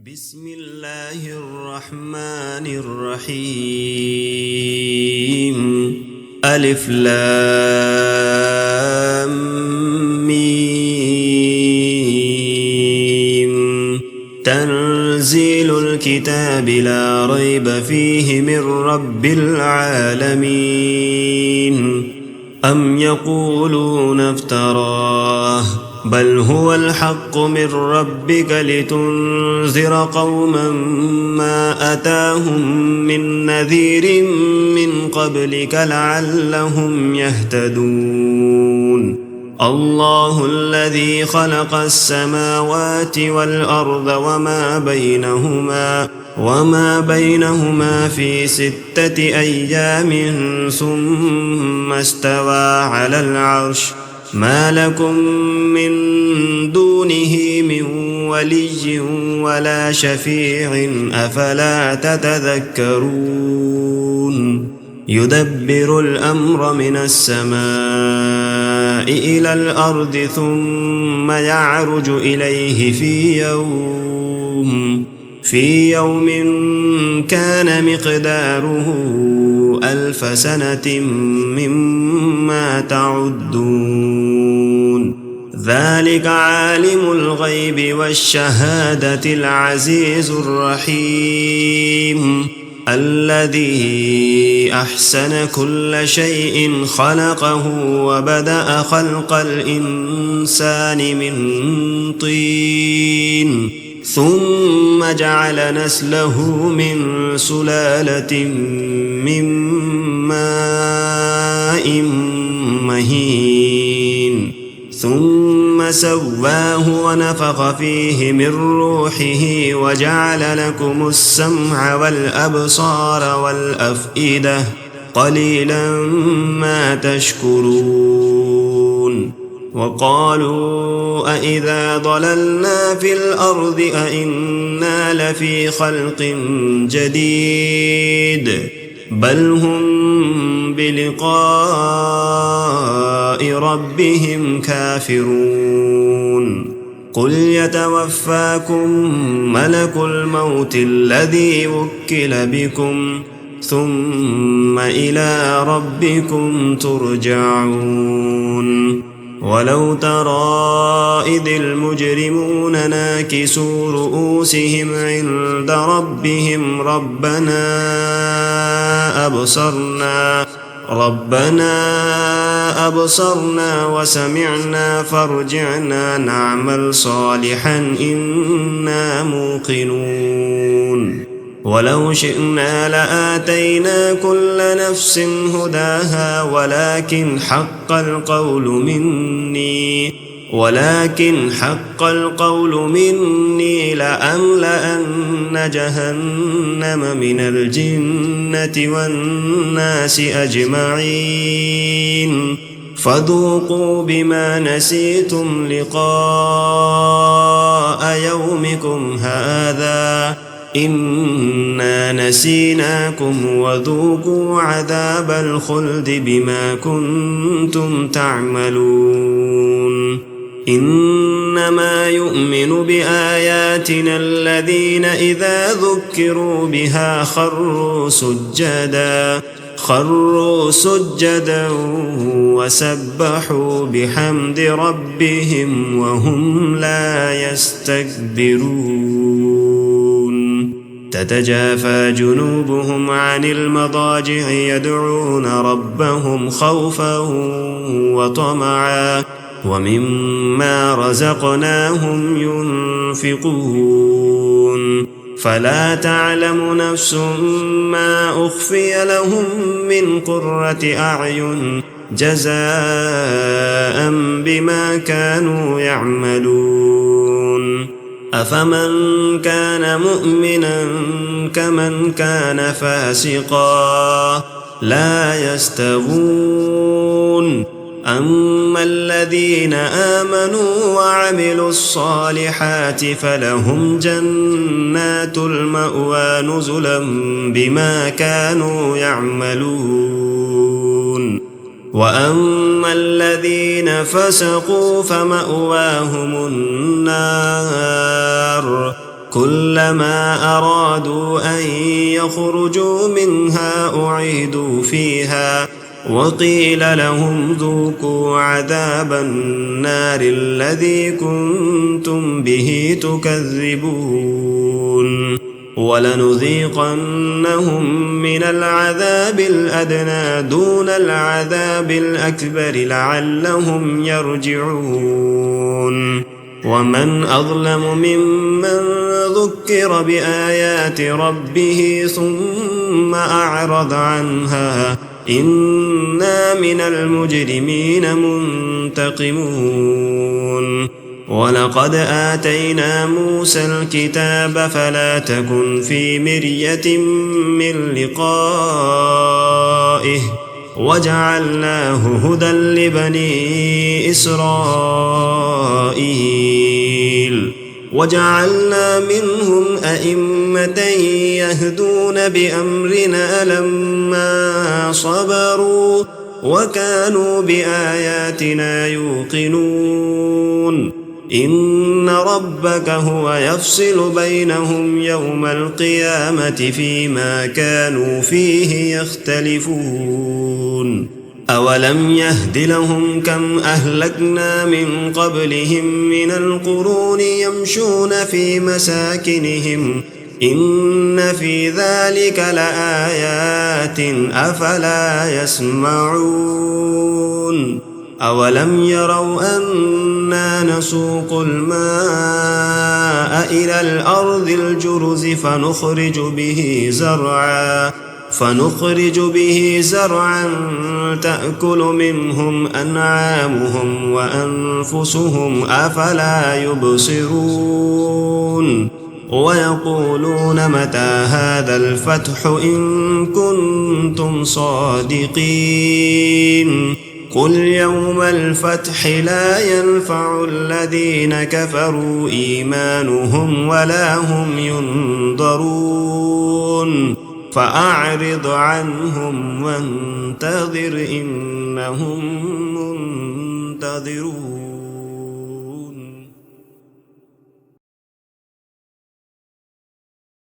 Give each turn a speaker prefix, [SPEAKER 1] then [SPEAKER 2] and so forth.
[SPEAKER 1] بسم الله الرحمن الرحيم. ألف لام ميم. تنزيل الكتاب لا ريب فيه من رب العالمين. أم يقولون افتراه بل هو الحق من ربك لتنذر قوما ما أتاهم من نذير من قبلك لعلهم يهتدون. الله الذي خلق السماوات والأرض وما بينهما في 6 أيام ثم استوى على العرش. ما لكم من دونه من ولي ولا شفيع أفلا تتذكرون. يدبر الأمر من السماء إلى الأرض ثم يعرج إليه في يوم كان مقداره 1000 سنة مما تعدون. ذلك عالم الغيب والشهادة العزيز الرحيم. الذي أحسن كل شيء خلقه وبدأ خلق الإنسان من طين ثم جعل نسله من سلالة من ماء مهين ثم سواه ونفخ فيه من روحه وجعل لكم السمع والأبصار والأفئدة قليلا ما تشكرون. وقالوا أإذا ضللنا في الأرض أإنا لفي خلق جديد بل هم بلقاء ربهم كافرون. قل يتوفاكم ملك الموت الذي وكل بكم ثم إلى ربكم ترجعون. ولو ترى إذ المجرمون ناكسوا رؤوسهم عند ربهم ربنا أبصرنا وسمعنا فارجعنا نعمل صالحا إنا موقنون. ولو شئنا لآتينا كل نفس هداها ولكن حق القول مني لأملأن جهنم من الجنة والناس أجمعين. فذوقوا بما نسيتم لقاء يومكم هذا إنا نسيناكم وذوقوا عذاب الخلد بما كنتم تعملون. إنما يؤمن بآياتنا الذين إذا ذكروا بها خروا سجدا وسبحوا بحمد ربهم وهم لا يستكبرون. تتجافى جنوبهم عن المضاجع يدعون ربهم خوفا وطمعا ومما رزقناهم ينفقون. فلا تعلم نفس ما أخفي لهم من قرة أعين جزاء بما كانوا يعملون. أفمن كان مؤمنا كمن كان فاسقا لا يستوون. أما الذين آمنوا وعملوا الصالحات فلهم جنات المأوى نزلا بما كانوا يعملون. وأما الذين فسقوا فمأواهم النار كلما أرادوا أن يخرجوا منها أعيدوا فيها وقيل لهم ذوقوا عذاب النار الذي كنتم به تكذبون ولنذيقنهم من العذاب الأدنى دون العذاب الأكبر لعلهم يرجعون ومن أظلم ممن ذكر بآيات ربه ثم أعرض عنها إنا من المجرمين منتقمون ولقد آتينا موسى الكتاب فلا تكن في مرية من لقائه وجعلناه هدى لبني إسرائيل وجعلنا منهم أئمة يهدون بأمرنا لما صبروا وكانوا بآياتنا يوقنون إن ربك هو يفصل بينهم يوم القيامة فيما كانوا فيه يختلفون أولم يهد لهم كم أهلكنا من قبلهم من القرون يمشون في مساكنهم إن في ذلك لآيات أفلا يسمعون أولم يروا أنا نسوق الماء إلى الأرض الجرز فنخرج به زرعا تأكل منهم أنعامهم وأنفسهم أفلا يبصرون ويقولون متى هذا الفتح إن كنتم صادقين قل يوم الفتح لا ينفع الذين كفروا إيمانهم ولا هم ينظرون فأعرض عنهم وانتظر إنهم منتظرون